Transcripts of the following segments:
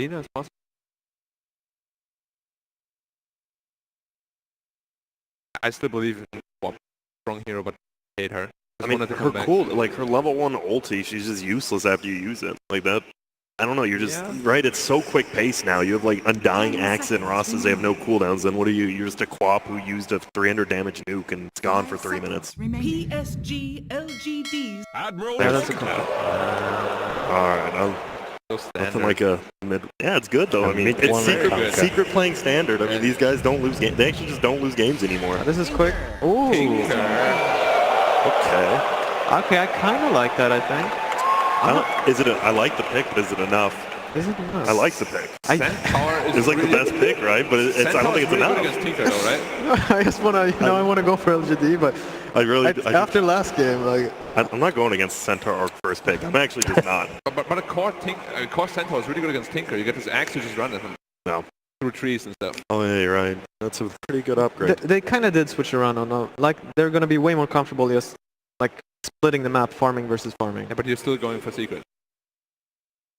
Tina as possible. I still believe in Swap. Strong hero, but I hate her. I mean, her cool, like her level 1 ulti, she's just useless after you use it. Like that, I don't know, you're just, right, it's so quick pace now. You have like Undying Axe and Rastas, they have no cooldowns. Then what are you? You're just a Quap who used a 300 damage nuke and it's gone for 3 minutes. PSG LGDs. Admiral. Yeah, that's a cool. Alright, nothing like a mid. Yeah, it's good though. I mean, it's secret playing standard. I mean, these guys don't lose games. They actually just don't lose games anymore. This is quick. Ooh. Okay, I kind of like that, I think. I like the pick, but is it enough? Is it enough? I like the pick. Centaur is it's like the best pick, right? But I don't think it's enough. Against Tinker, though, right? I just want to, I want to go for LGD, but after last game, like I'm not going against Centaur or first pick. I'm actually just not. but a core Centaur is really good against Tinker. You get this axe to just run at him. No. Through trees and stuff. Oh yeah, you're right. That's a pretty good upgrade. They kind of did switch around on, like they're gonna be way more comfortable just like splitting the map, farming versus farming. Yeah, but you're still going for secret.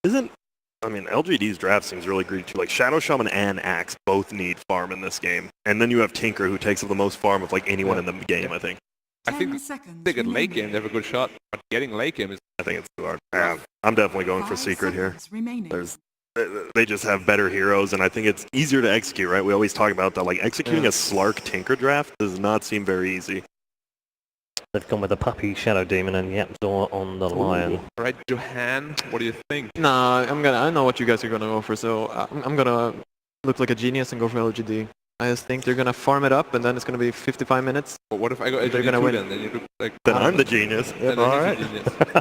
I mean, LGD's draft seems really greedy too. Like Shadow Shaman and Axe both need farm in this game, and then you have Tinker who takes up the most farm of like anyone in the game. I think. I think they get late game. They have a good shot, but getting late game is. I think it's too hard. Yeah, I'm definitely going for secret here. They just have better heroes, and I think it's easier to execute. Right? We always talk about that. Like executing a Slark Tinker draft does not seem very easy. They've gone with the Puppy Shadow Demon and Yapzor on the Lion. All right, Johan, what do you think? Nah, I know what you guys are gonna go for, so I'm gonna look like a genius and go for LGD. I just think they're gonna farm it up, and then it's gonna be 55 minutes. But what if I go LGD? They're gonna win. Then you look like. Then I'm the genius. All right.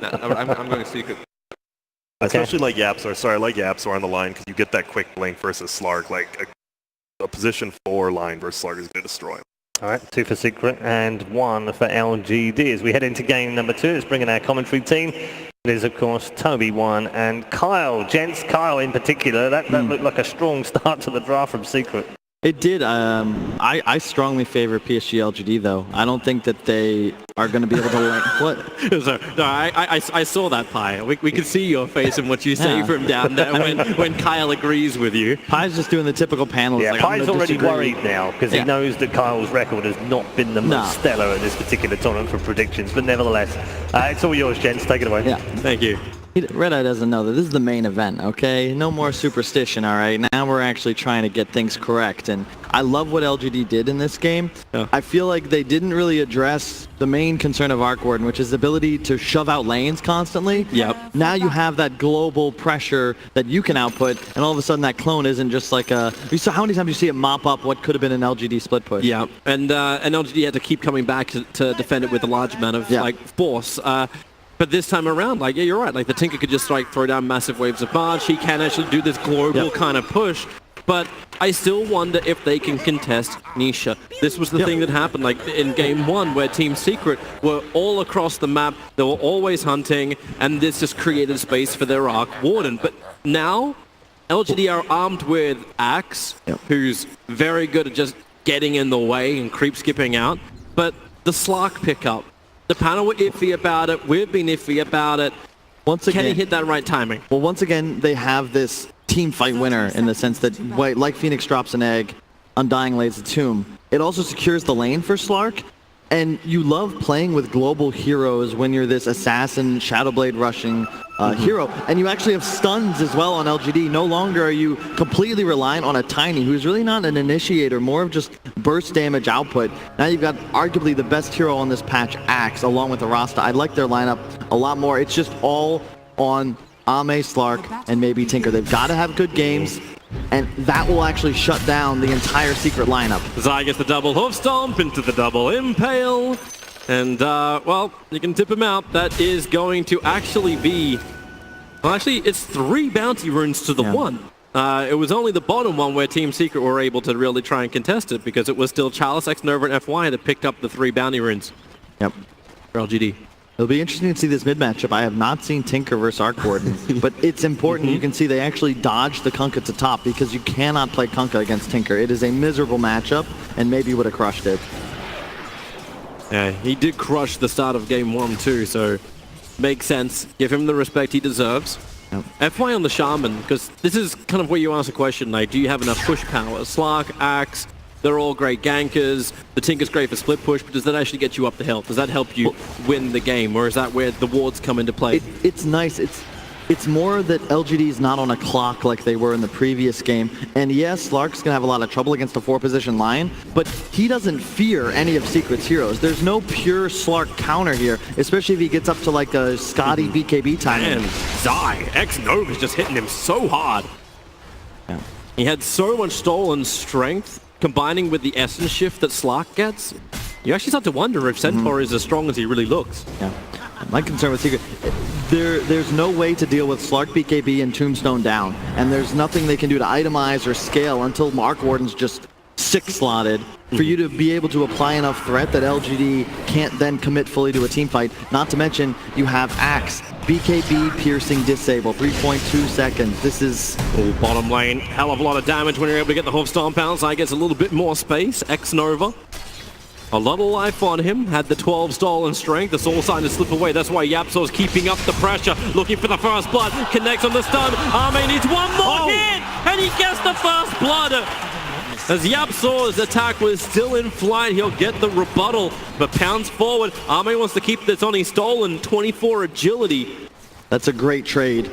I'm going secret. Okay. Especially like Yapzor. Sorry, I like Yapzor on the line because you get that quick blink versus Slark. Like a position 4 line versus Slark is gonna destroy him. All right, 2 for secret and 1 for LGD. As we head into game number 2, let's bring in our commentary team. It is, of course, Toby 1 and Kyle. Gents, Kyle in particular, that looked like a strong start to the draft from secret. It did. I strongly favor PSG LGD, though. I don't think that they are going to be able to win. What? No, I saw that, Pi. We could see your face and what you say from down there when Kyle agrees with you. Pi's just doing the typical panels. Yeah, like, Pi's already worried now because he knows that Kyle's record has not been the most stellar at this particular tournament for predictions. But nevertheless, it's all yours, gents. Take it away. Yeah, thank you. Red Eye doesn't know that this is the main event, okay? No more superstition, all right? Now we're actually trying to get things correct, and I love what LGD did in this game. Yeah. I feel like they didn't really address the main concern of Arc Warden, which is the ability to shove out lanes constantly. Yep. Now you have that global pressure that you can output, and all of a sudden that clone isn't just like a... How many times do you see it mop up what could have been an LGD split push? Yeah, and LGD had to keep coming back to defend it with a large amount of force. But this time around, like, yeah, you're right. Like, the Tinker could just, like, throw down massive waves of barge. He can actually do this global kind of push. But I still wonder if they can contest Nisha. This was the thing that happened, like, in Game 1, where Team Secret were all across the map. They were always hunting, and this just created space for their Arc Warden. But now, LGD are armed with Axe, who's very good at just getting in the way and creep skipping out. But the Slark pickup, the panel were iffy about it. We've been iffy about it. Once again, can he hit that right timing? Well, once again, they have this team fight winner in the sense that, like Phoenix drops an egg, Undying lays a tomb. It also secures the lane for Slark, and you love playing with global heroes when you're this assassin, Shadowblade rushing hero. And you actually have stuns as well on LGD. No longer are you completely reliant on a Tiny, who's really not an initiator, more of just burst damage output. Now you've got arguably the best hero on this patch, Axe, along with the Rasta. I like their lineup a lot more. It's just all on Ame, Slark, and maybe Tinker. They've got to have good games, and that will actually shut down the entire secret lineup. Zai gets the double hoof stomp into the double impale. And, well, you can tip him out. That is going to actually be... Well, actually, it's 3 bounty runes to the 1. It was only the bottom one where Team Secret were able to really try and contest it because it was still Chalice, X-Nova, and FY that picked up the 3 bounty runes. Yep. For LGD. It'll be interesting to see this mid matchup. I have not seen Tinker versus Arc Warden, but it's important. You can see they actually dodged the Kunkka to top because you cannot play Kunkka against Tinker. It is a miserable matchup, and maybe would have crushed it. Yeah, he did crush the start of Game 1 too, so makes sense. Give him the respect he deserves. FY on the Shaman, because this is kind of where you ask the question, like, do you have enough push power? Slark, Axe, they're all great gankers. The Tinker's great for split push, but does that actually get you up the hill? Does that help you win the game, or is that where the wards come into play? It's nice. It's more that LGD is not on a clock like they were in the previous game. And yes, Slark's going to have a lot of trouble against a 4-position Lion, but he doesn't fear any of Secret's heroes. There's no pure Slark counter here, especially if he gets up to like a Scotty BKB time. And Zai, X-Nova's just hitting him so hard. Yeah. He had so much stolen strength, combining with the essence shift that Slark gets. You actually start to wonder if Centaur is as strong as he really looks. Yeah. My concern with Secret, there's no way to deal with Slark BKB and Tombstone down, and there's nothing they can do to itemize or scale until Mark Warden's just 6-slotted for you to be able to apply enough threat that LGD can't then commit fully to a team fight. Not to mention, you have Axe, BKB piercing disable, 3.2 seconds. This is... Oh, bottom lane, hell of a lot of damage when you're able to get the Hoof Stomp out. Zai gets a little bit more space. X-Nova. A lot of life on him, had the 12 stolen strength, it's all starting to slip away. That's why Yapso's keeping up the pressure, looking for the first blood, connects on the stun. Arme needs one more hit, and he gets the first blood. As Yapso's attack was still in flight, he'll get the rebuttal, but pounds forward. Arme wants to keep this on his stolen 24 agility. That's a great trade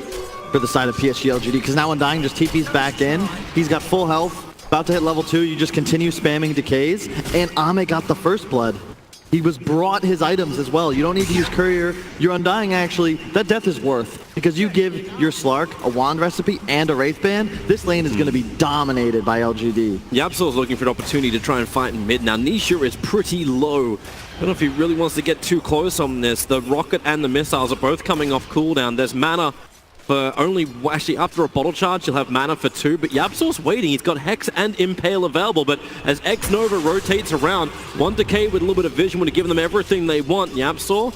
for the side of PSG LGD, because now Undying just TP's back in. He's got full health. About to hit level 2, you just continue spamming decays, and Ame got the first blood. He was brought his items as well. You don't need to use Courier. Your Undying, actually, that death is worth, because you give your Slark a Wand recipe and a Wraith Band, this lane is going to be dominated by LGD. Yapso's looking for an opportunity to try and fight in mid. Now, Nisha is pretty low. I don't know if he really wants to get too close on this. The rocket and the missiles are both coming off cooldown. There's mana for only, actually after a bottle charge you'll have mana for 2, but Yapso's waiting. He's got Hex and Impale available, but as X-Nova rotates around, one Decay with a little bit of vision would have given them everything they want. Yapso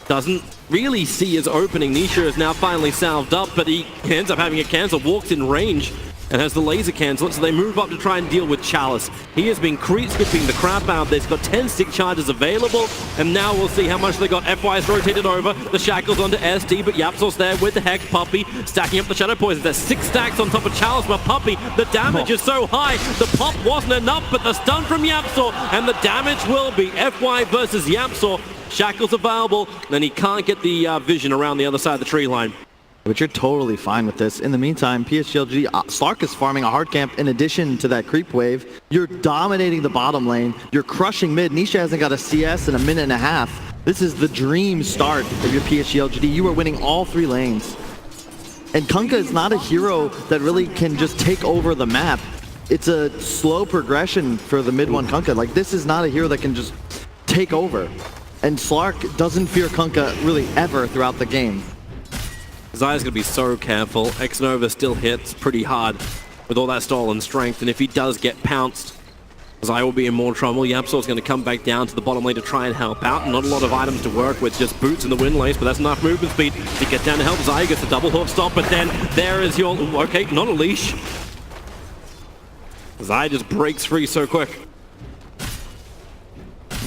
doesn't really see his opening. Nisha is now finally salved up, but he ends up having it cancelled, walks in range and has the laser cancel, so they move up to try and deal with Chalice. He has been creep skipping the crap out there. He's got 10 stick charges available, and now we'll see how much they got. FY's rotated over, the Shackles onto SD, but Yapso's there with the Hex. Puppy stacking up the Shadow Poison. There's 6 stacks on top of Chalice, but Puppy, the damage is so high, the pop wasn't enough, but the stun from Yapso, and the damage will be FY versus Yapso. Shackles available, and he can't get the vision around the other side of the tree line. But you're totally fine with this. In the meantime, PSG LGD, Slark is farming a hard camp in addition to that creep wave. You're dominating the bottom lane. You're crushing mid. Nisha hasn't got a CS in a minute and a half. This is the dream start of your PSG LGD. You are winning all 3 lanes. And Kunkka is not a hero that really can just take over the map. It's a slow progression for the mid 1 Kunkka. Like, this is not a hero that can just take over. And Slark doesn't fear Kunkka really ever throughout the game. Zaya's going to be so careful. X-Nova still hits pretty hard with all that stolen strength, and if he does get pounced, Zaya will be in more trouble. Yapso's going to come back down to the bottom lane to try and help out. Not a lot of items to work with, just boots in the wind lanes, but that's enough movement speed to get down to help. Zaya gets the double hoof stop, but then there is your... Okay, not a leash. Zaya just breaks free so quick.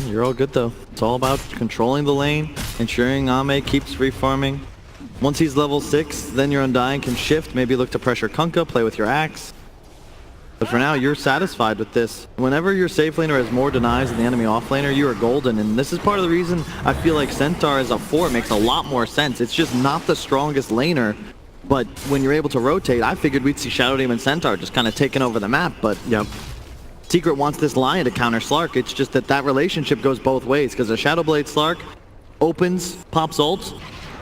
You're all good though. It's all about controlling the lane, ensuring Ame keeps free farming. Once he's level 6, then your Undying can shift, maybe look to pressure Kunkka, play with your Axe. But for now, you're satisfied with this. Whenever your safe laner has more denies than the enemy offlaner, you are golden, and this is part of the reason I feel like Centaur as a 4 makes a lot more sense. It's just not the strongest laner, but when you're able to rotate, I figured we'd see Shadow Demon Centaur just kind of taking over the map, but yeah. Secret wants this Lion to counter Slark. It's just that relationship goes both ways, because a Shadow Blade Slark opens, pops ult,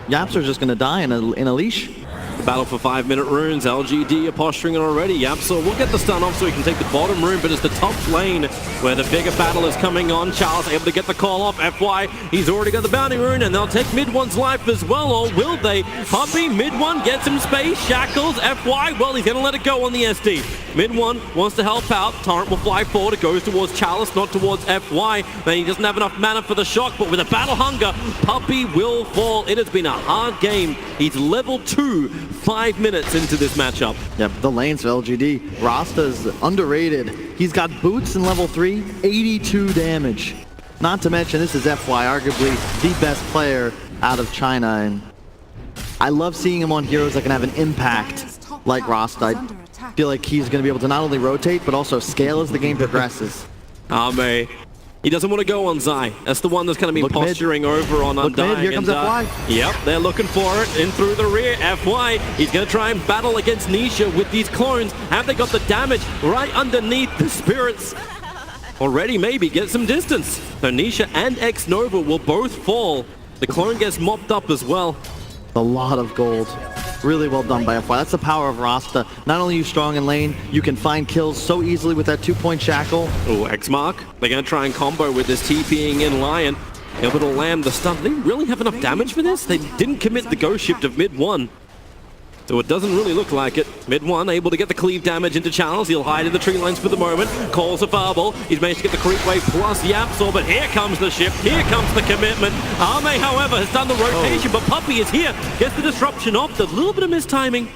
Yapso's just going to die in a leash. The battle for 5-minute runes. LGD are posturing it already. Yapso will get the stun off so he can take the bottom rune, but it's the top lane where the bigger battle is coming on. Charles able to get the call off. FY, he's already got the bounty rune, and they'll take mid 1's life as well, or will they? Puppy, mid 1 gets him space. Shackles, FY, well, he's going to let it go on the SD. Mid 1 wants to help out. Torrent will fly forward. It goes towards Chalice, not towards FY. Then he doesn't have enough mana for the shock, but with a battle hunger, Puppy will fall. It has been a hard game. He's level 2, 5 minutes into this matchup. Yep, the lanes for LGD. Rasta's underrated. He's got boots in level 3, 82 damage. Not to mention, this is FY, arguably the best player out of China. And I love seeing him on heroes that can have an impact like Rasta. I feel like he's going to be able to not only rotate, but also scale as the game progresses. Ame. He doesn't want to go on Zai. That's the one that's going to be posturing over on Look Undying. mid, here comes FY. Yep, they're looking for it. In through the rear, FY. He's going to try and battle against Nisha with these clones. Have they got the damage right underneath the spirits? Already maybe get some distance. So Nisha and X-Nova will both fall. The clone gets mopped up as well. A lot of gold. Really well done by FY. That's the power of Rasta. Not only are you strong in lane, you can find kills so easily with that 2-point shackle. Oh, X-Mark. They're going to try and combo with this TPing in Lion. Able to land the stun. They really have enough damage for this? They didn't commit the ghost shift of mid 1. So it doesn't really look like it. Mid 1 able to get the cleave damage into Charles. He'll hide in the tree lines for the moment. Calls a fireball. He's managed to get the creep wave plus Yapsor, but here comes the shift. Here comes the commitment. Ame, however, has done the rotation, but Puppey is here. Gets the disruption off. A little bit of mistiming.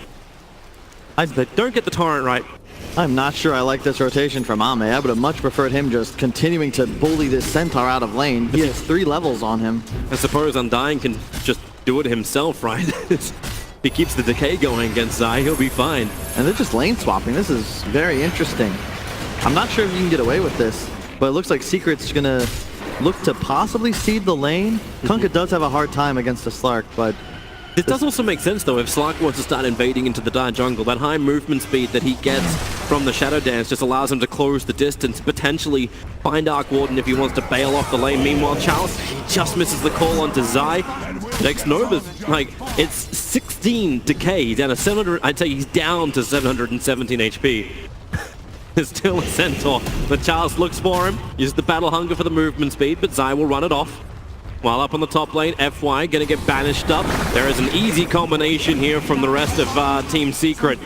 They don't get the torrent right. I'm not sure I like this rotation from Ame. I would have much preferred him just continuing to bully this Centaur out of lane. He has 3 levels on him. I suppose Undying can just do it himself, right? He keeps the decay going against Zai, he'll be fine. And they're just lane swapping. This is very interesting. I'm not sure if you can get away with this, but it looks like Secret's gonna look to possibly seed the lane. Kunkka does have a hard time against the Slark, but it does also make sense though if Slark wants to start invading into the dire jungle. That high movement speed that he gets from the Shadow Dance just allows him to close the distance, potentially find Arc Warden if he wants to bail off the lane. Meanwhile, Charles, he just misses the call onto Zai. X-Nova's like, it's 16 decay down to 700. I'd say he's down to 717 HP. There's still a Centaur, but Charles looks for him, uses the battle hunger for the movement speed, but Zai will run it off. While up on the top lane, FY gonna get banished up. There is an easy combination here from the rest of Team Secret.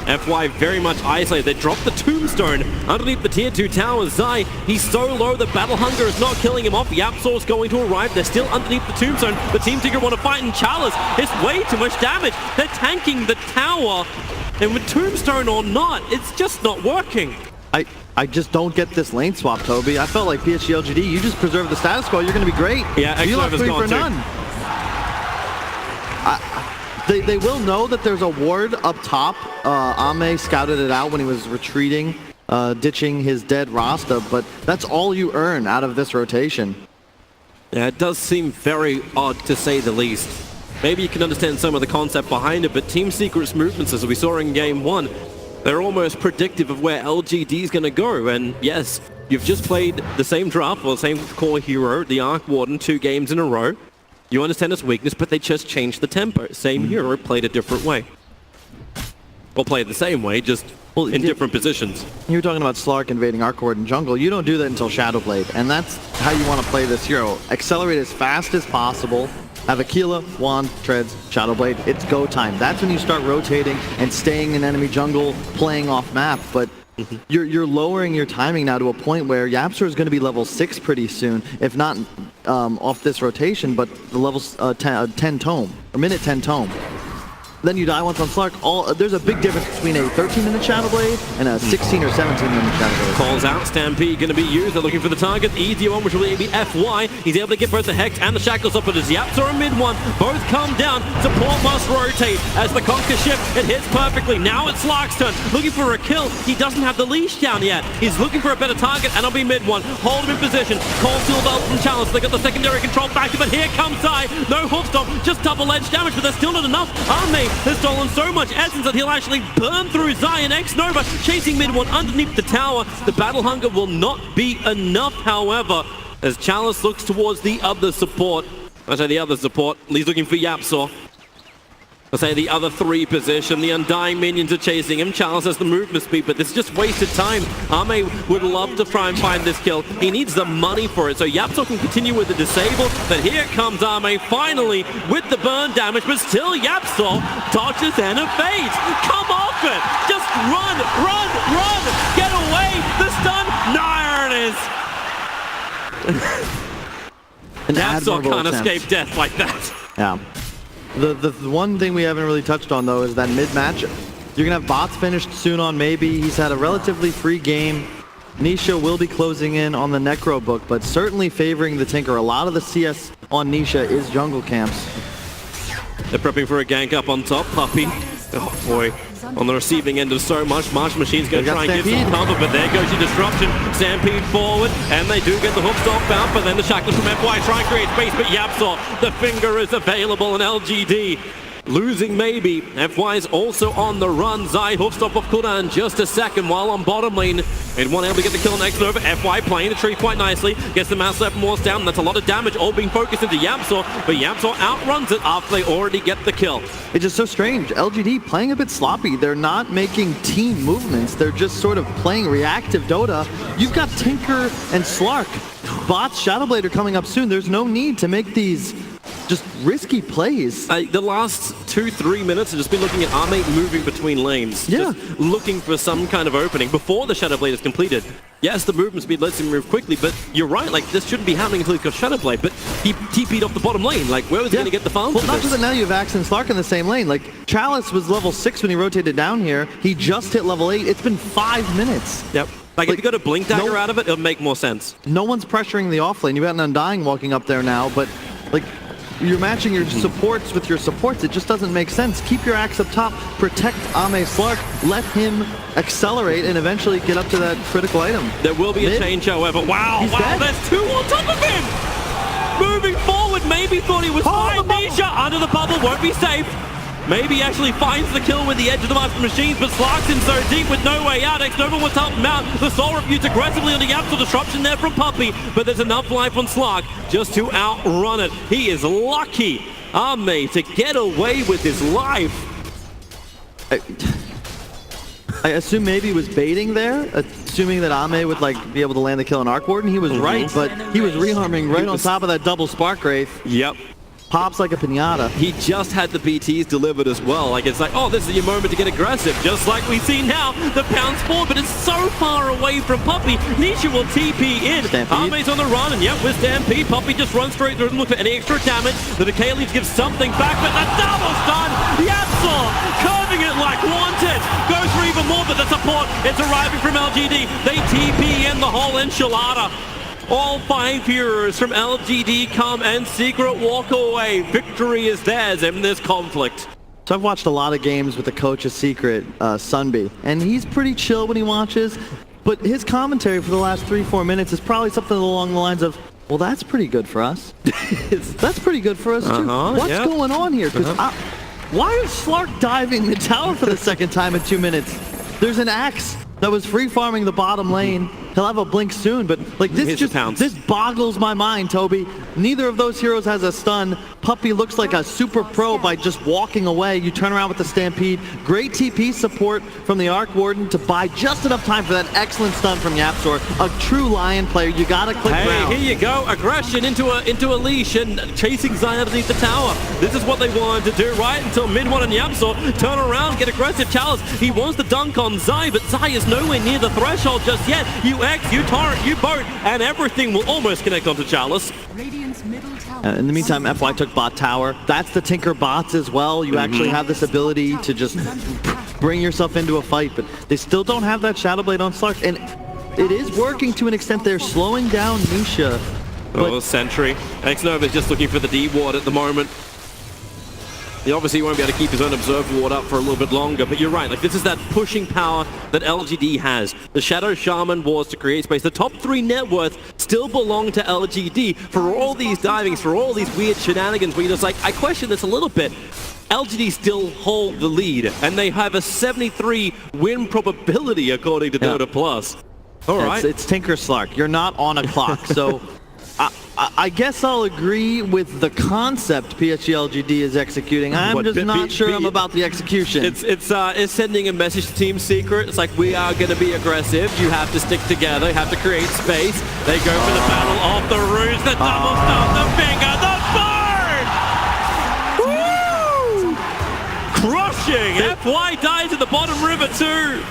FY very much isolated. They drop the tombstone underneath the tier 2 tower. Zai, he's so low the battle hunger is not killing him off. Yapsor's going to arrive. They're still underneath the tombstone. The Team Secret want to fight in Chalice. It's way too much damage. They're tanking the tower. And with tombstone or not, it's just not working. I just don't get this lane swap, Toby. I felt like PSG LGD, you just preserve the status quo, you're going to be great. Yeah, you lost 3 for none. They will know that there's a ward up top. Ame scouted it out when he was retreating, ditching his dead Rasta, but that's all you earn out of this rotation. Yeah, it does seem very odd to say the least. Maybe you can understand some of the concept behind it, but Team Secret's movements, as we saw in Game 1, they're almost predictive of where LGD is going to go. And yes, you've just played the same draft, or the same core hero, the Arc Warden, 2 games in a row. You understand its weakness, but they just changed the tempo. Same hero, played a different way. Or played the same way, just in different positions. You were talking about Slark invading Arc Warden jungle. You don't do that until Shadowblade, and that's how you want to play this hero. Accelerate as fast as possible. Have Aquila, Wand, Treads, Shadowblade. It's go time. That's when you start rotating and staying in enemy jungle, playing off map. But you're lowering your timing now to a point where Yapsor is going to be level 6 pretty soon, if not off this rotation, but the level 10 tome, or minute 10 tome. Then you die once on Slark. There's a big difference between a 13-minute Shadowblade and a 16 or 17-minute Shadowblade. Calls out, Stampede going to be used. They're looking for the target. The easier one, which will be FY. He's able to get both the Hex and the Shackles up, but his Yapsor in mid 1. Both come down. Support must rotate as the Conquer shift. It hits perfectly. Now it's Slark's turn. Looking for a kill. He doesn't have the leash down yet. He's looking for a better target, and it'll be mid 1. Hold him in position. Call Silver from Chalice. They got the secondary control back, but here comes Zai. No hook stop, just double-edged damage, but there's still not enough. Ame has stolen so much essence that he'll actually burn through Zai, and X-Nova chasing mid 1 underneath the tower. The battle hunger will not be enough, however, as Chalice looks towards the other support. I say the other support, he's looking for Yapsor. I say the other 3 position, the Undying minions are chasing him. Chalice has the movement speed, but this is just wasted time. Ame would love to try and find this kill. He needs the money for it, so Yapsor can continue with the disable, but here comes Ame finally with the burn damage, but still Yapsor dodges and evades. Come off it! Just run, run, run! Get away! The stun! There it is! Yapsor can't escape death like that. Yeah. The one thing we haven't really touched on, though, is that mid-match. You're going to have bots finished soon on maybe. He's had a relatively free game. Nisha will be closing in on the Necro book, but certainly favoring the Tinker. A lot of the CS on Nisha is jungle camps. They're prepping for a gank up on top. Puppey. Oh boy. On the receiving end of so much. Martial Machine's going to try and give some cover, but there goes your disruption. Stampede forward, and they do get the hook stop out, but then the shackles from FY try and create space, but YapzOr, the finger is available, and LGD losing maybe. FY's also on the run. Zai hook stop off cooldown in just a second while on bottom lane. And one able to get the kill next over. FY playing the tree quite nicely. Gets the Mass Weapon Morse down. That's a lot of damage all being focused into YapzOr, but YapzOr outruns it after they already get the kill. It's just so strange. LGD playing a bit sloppy. They're not making team movements. They're just sort of playing reactive Dota. You've got Tinker and Slark. Bots, Shadowblade are coming up soon. There's no need to make these just risky plays. The last 2-3 minutes have just been looking at Arme moving between lanes. Yeah. Just looking for some kind of opening before the Shadowblade is completed. Yes, the movement speed lets him move quickly, but you're right, like, this shouldn't be happening until he's got Shadowblade, but he TP'd off the bottom lane. Like, where was he going to get the farm? Well, not just that now you have Axe and Slark in the same lane. Like, Chalice was level 6 when he rotated down here. He just hit level 8. It's been 5 minutes. Yep. Like if you got a Blink Dagger out of it, it'll make more sense. No one's pressuring the offlane. You've got an Undying walking up there now, but, like, you're matching your supports with your supports. It just doesn't make sense. Keep your Axe up top, protect Ame Slark, let him accelerate and eventually get up to that critical item. There will be a change, however. Wow, dead. There's two on top of him! Moving forward, maybe thought he was fine. Nisha under the bubble, won't be safe. Maybe actually finds the kill with the edge of the Master Machines, but Slark's in so deep with no way out. X-Nova wants to help him out. The Soul Refutes aggressively on the YapzOr disruption there from Puppey, but there's enough life on Slark just to outrun it. He is lucky, Ame, to get away with his life. I assume maybe he was baiting there, assuming that Ame would like be able to land the kill on Arc Warden. He was right, but he was reharming right on top of that double Spark Wraith. Yep. Pops like a pinata. He just had the BTs delivered as well. Like, it's like, oh, this is your moment to get aggressive. Just like we see now, the pounce forward, but it's so far away from Puppey. Nisha will TP in. Ame's on the run, and yep, with Stampede, Puppey just runs straight through and look for any extra damage. The Decay Leaves give something back, but the double stun! YapzOr curving it like wanted. Goes for even more, but the support, it's arriving from LGD. They TP in the whole enchilada. All 5 heroes from LGD come and Secret walk away. Victory is theirs in this conflict. So I've watched a lot of games with the coach of Secret, Sunby, and he's pretty chill when he watches, but his commentary for the last 3-4 minutes is probably something along the lines of, well, that's pretty good for us. That's pretty good for us, too. What's going on here? Why is Slark diving the tower for the second time in 2 minutes? There's an Axe that was free farming the bottom lane. He'll have a blink soon, but like this boggles my mind, Toby. Neither of those heroes has a stun. Puppey looks like a super pro by just walking away. You turn around with the Stampede. Great TP support from the Arc Warden to buy just enough time for that excellent stun from YapzOr. A true Lion player. You gotta click round. Here you go. Aggression into a leash and chasing Zai underneath the tower. This is what they wanted to do, right? Until mid-1 and YapzOr turn around, get aggressive. Chalice, he wants to dunk on Zai, but Zai is nowhere near the threshold just yet. You X, you Torrent, you Boat, and everything will almost connect onto Chalice. In the meantime, FY took bot tower. That's the Tinker bots as well. You actually have this ability to just bring yourself into a fight, but they still don't have that Shadowblade on Slark, and it is working to an extent. They're slowing down Nisha. Oh, Sentry. X-Nova is just looking for the D-Ward at the moment. He obviously won't be able to keep his own Observe Ward up for a little bit longer, but you're right, like this is that pushing power that LGD has. The Shadow Shaman wars to create space. The top 3 net worth still belong to LGD. For all these divings, for all these weird shenanigans, where you're just like, I question this a little bit. LGD still hold the lead, and they have a 73 win probability according to Dota Plus. All right. It's Tinker Slark. You're not on a clock, so I guess I'll agree with the concept PSG LGD is executing. I'm just not sure I'm about the execution. It's sending a message to Team Secret. It's like, we are going to be aggressive. You have to stick together. You have to create space. They go for the battle of the runes. The double stun, the finger, the bird! Woo! Crushing! FY dies at the bottom river too.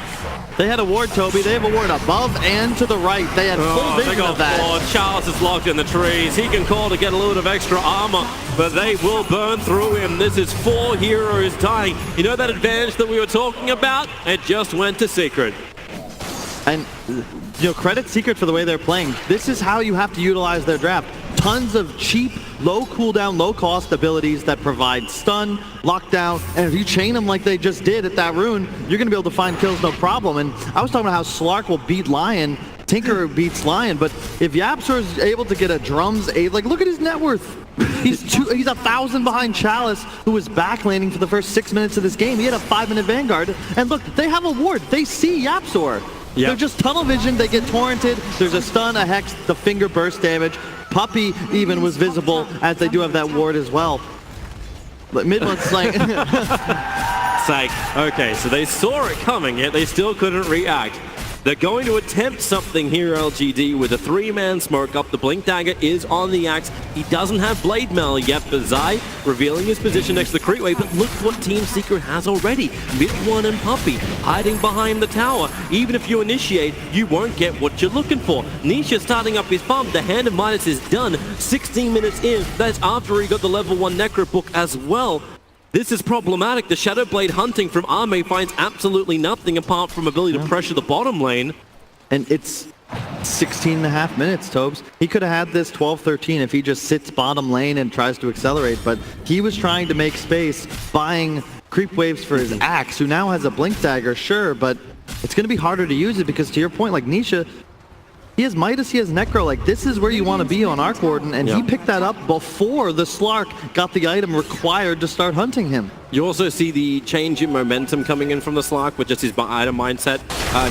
They had a ward, Toby. They have a ward above and to the right. They had full vision of that. Oh, Charles is locked in the trees. He can call to get a little bit of extra armor, but they will burn through him. This is 4 heroes dying. You know that advantage that we were talking about? It just went to Secret. And, you know, credit Secret for the way they're playing. This is how you have to utilize their draft. Tons of cheap, low cooldown, low cost abilities that provide stun, lockdown, and if you chain them like they just did at that rune, you're going to be able to find kills no problem. And I was talking about how Slark will beat Lion, Tinker beats Lion, but if Yapzor is able to get a drums aid, like look at his net worth. He's 1,000 behind Chalice, who was backlaning for the first 6 minutes of this game. He had a 5-minute Vanguard, and look, they have a ward. They see Yapzor. Yep. They're just tunnel vision. They get torrented. There's a stun, a hex, the finger burst damage. Puppey even was visible, as they do have that ward as well. But mid-one's like... It's like, okay, so they saw it coming, yet they still couldn't react. They're going to attempt something here, LGD, with a 3-man smoke up. The Blink Dagger is on the axe. He doesn't have Blade Mail yet, but Zai revealing his position next to the Creep Wave. But look what Team Secret has already. Mid-1 and Puppey hiding behind the tower. Even if you initiate, you won't get what you're looking for. Nisha starting up his farm. The Hand of Midas is done. 16 minutes in. That's after he got the level 1 Necro book as well. This is problematic. The Shadow Blade hunting from Arme finds absolutely nothing apart from ability to pressure the bottom lane. And it's 16.5 minutes, Tobes. He could have had this 12-13 if he just sits bottom lane and tries to accelerate, but he was trying to make space, buying creep waves for his axe, who now has a Blink Dagger, sure, but it's going to be harder to use it because, to your point, like Nisha, he has Midas, he has Necro. Like, this is where you want to be on Arc Warden, and he picked that up before the Slark got the item required to start hunting him. You also see the change in momentum coming in from the Slark with just his item mindset.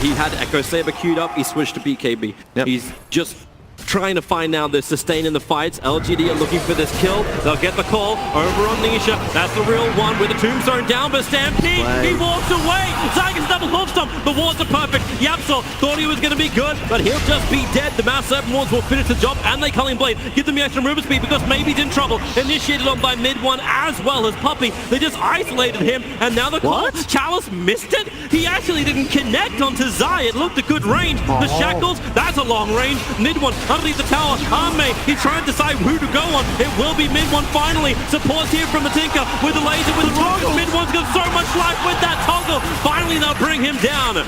He had Echo Saber queued up, he switched to BKB. He's just trying to find now the sustain in the fights. LGD are looking for this kill. They'll get the call over on Nisha. That's the real one with the Tombstone down, but Stampede, he walks away. Zygus double hook stomp. The wards are perfect. Yapzor thought he was going to be good, but he'll just be dead. The Mass Serpent wards will finish the job, and they Culling Blade. Give them the extra movement speed because maybe he's in trouble. Initiated on by mid-1 as well as Puppey. They just isolated him, and now the call. Chalice missed it. He actually didn't connect onto Zai. It looked a good range. The Shackles, that's a long range. Mid-1 underneath the tower. Arme, he's trying to decide who to go on. It will be mid-1 finally. Support here from the Tinker with the laser, with the toggle. Mid-1's got so much life with that toggle. Finally, they'll bring him down.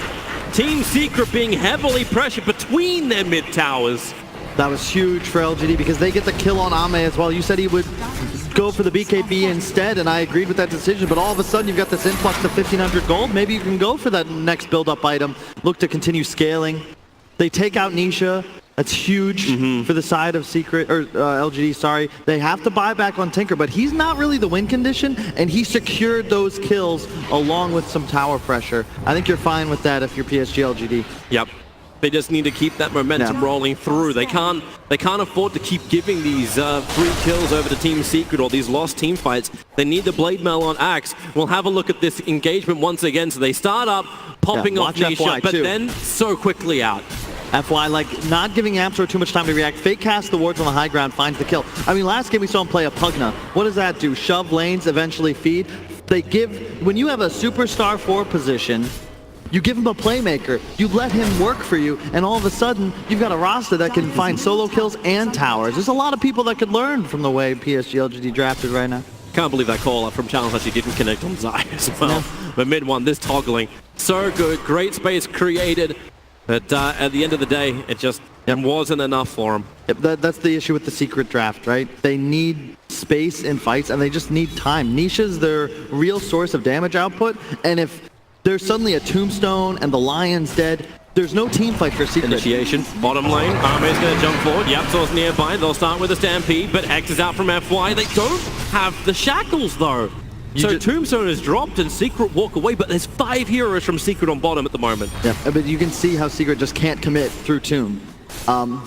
Team Secret being heavily pressured between their mid towers. That was huge for LGD because they get the kill on Ame as well. You said he would go for the BKB instead, and I agreed with that decision, but all of a sudden you've got this influx of 1,500 gold. Maybe you can go for that next build-up item. Look to continue scaling. They take out Nisha. That's huge for the side of Secret, or LGD, sorry. They have to buy back on Tinker, but he's not really the win condition, and he secured those kills along with some tower pressure. I think you're fine with that if you're PSG LGD. Yep. They just need to keep that momentum rolling through. They can't afford to keep giving these free kills over to Team Secret or these lost team fights. They need the Blade Mail on Axe. We'll have a look at this engagement once again. So they start up, popping off Nisha, but then so quickly out. FY, like, not giving Yapzor too much time to react. Fake cast the wards on the high ground, finds the kill. I mean, last game we saw him play a Pugna. What does that do? Shove lanes, eventually feed. They give, when you have a superstar 4 position, you give him a playmaker, you let him work for you, and all of a sudden, you've got a roster that can find solo kills and towers. There's a lot of people that could learn from the way PSG LGD drafted right now. Can't believe that call from Challenge actually didn't connect on Zai as well. No. But mid-1, this toggling, so good, great space created. But at the end of the day, it just wasn't enough for him. That's the issue with the Secret draft, right? They need space in fights, and they just need time. Nisha's their real source of damage output, and if there's suddenly a Tombstone and the Lion's dead, there's no team fight for Secret. Initiation, bottom lane, Arme's going to jump forward. Yapzor's nearby, they'll start with a Stampede, but X is out from FY. They don't have the Shackles, though. So Tombstone is dropped and Secret walk away, but there's 5 heroes from Secret on bottom at the moment. Yeah, but you can see how Secret just can't commit through Tomb.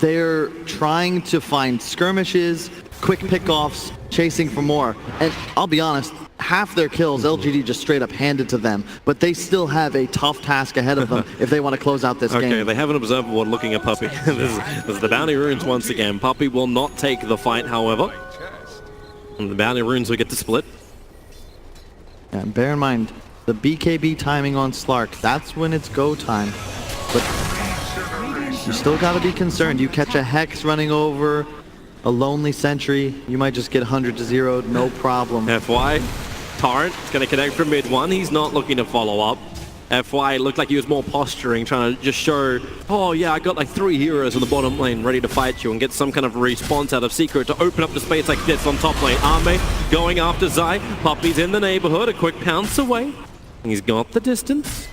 They're trying to find skirmishes, quick pickoffs, chasing for more. And I'll be honest, half their kills LGD just straight up handed to them, but they still have a tough task ahead of them if they want to close out this game. Okay, they have an observer ward looking at Puppey. This is the Bounty Runes once again. Puppey will not take the fight, however. And the Bounty Runes will get to split. And bear in mind, the BKB timing on Slark, that's when it's go time. But you still got to be concerned. You catch a Hex running over a lonely Sentry, you might just get 100 to 0, no problem. FY, Torrent is going to connect from mid-1. He's not looking to follow up. FY looked like he was more posturing, trying to just show, oh yeah, I got like 3 heroes in the bottom lane ready to fight you and get some kind of response out of Secret to open up the space like this on top lane. Ame going after Zai. Poppy's in the neighborhood, a quick pounce away. He's got the distance.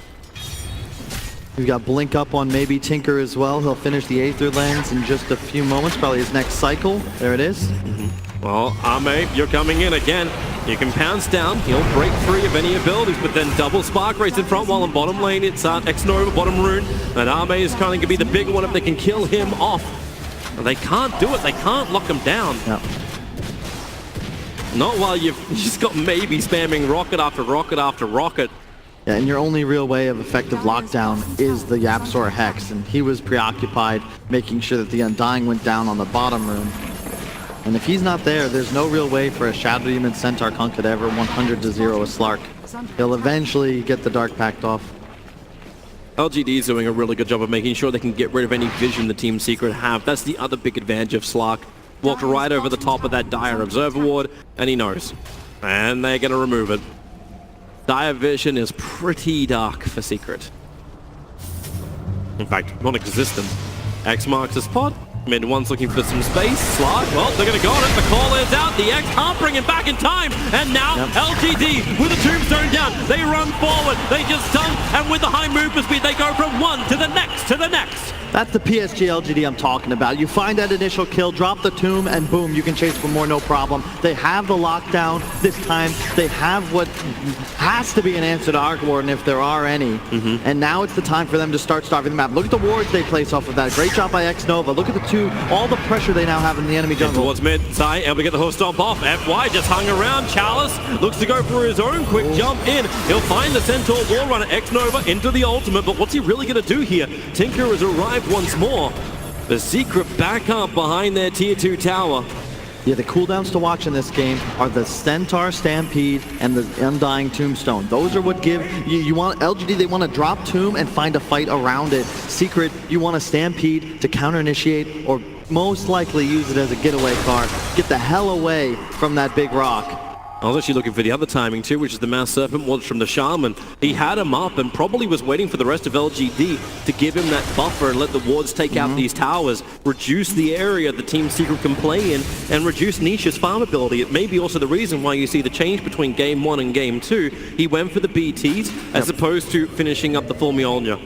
We've got Blink up on maybe Tinker as well. He'll finish the Aether Lens in just a few moments, probably his next cycle. There it is. Well, Ame, you're coming in again. You can pounce down, he'll break free of any abilities, but then double Spark Race in front while in bottom lane it's X-Nova, bottom rune, and Ame is kind of going to be the big one if they can kill him off. And they can't do it, they can't lock him down. No. Not while you've just got maybe spamming rocket after rocket after rocket. Yeah, and your only real way of effective lockdown is the Yapzor Hex, and he was preoccupied making sure that the Undying went down on the bottom rune. And if he's not there, there's no real way for a Shadow Demon Centaur Conk to ever 100-0 a Slark. He'll eventually get the Dark Pact off. LGD is doing a really good job of making sure they can get rid of any vision the Team Secret have. That's the other big advantage of Slark. Walked right over the top of that Dire Observer Ward, and he knows. And they're going to remove it. Dire Vision is pretty dark for Secret. In fact, non-existent. X marks the spot. Mid one's looking for some space. Slark, well, they're going to go on it. The call is out. The X can't bring him back in time. And now LGD with a tombstone down. They run forward. They just dunk. And with the high movement speed, they go from one to the next to the next. That's the PSG LGD I'm talking about. You find that initial kill, drop the tomb, and boom, you can chase for more, no problem. They have the lockdown this time. They have what has to be an answer to Arc Warden if there are any. And now it's the time for them to start starving the map. Look at the wards they place off of that. Great job by X-Nova. Look at the two, all the pressure they now have in the enemy jungle. Towards mid, Sai able to get the whole stomp off. FY just hung around. Chalice looks to go for his own quick jump in. He'll find the Centaur wall runner. X-Nova into the ultimate, but what's he really going to do here? Tinker has arrived once more. The Secret back up behind their tier 2 tower. Yeah, the cooldowns to watch in this game are the Centaur Stampede and the Undying Tombstone. Those are what give you want LGD, they want to drop Tomb and find a fight around it. Secret, you want a Stampede to counter initiate or most likely use it as a getaway card. Get the hell away from that big rock. I was actually looking for the other timing too, which is the Mass Serpent Watch from the Shaman. He had him up and probably was waiting for the rest of LGD to give him that buffer and let the wards take out these towers, reduce the area the Team Secret can play in, and reduce Nisha's farm ability. It may be also the reason why you see the change between Game 1 and Game 2. He went for the BTs as opposed to finishing up the full Mjolnir.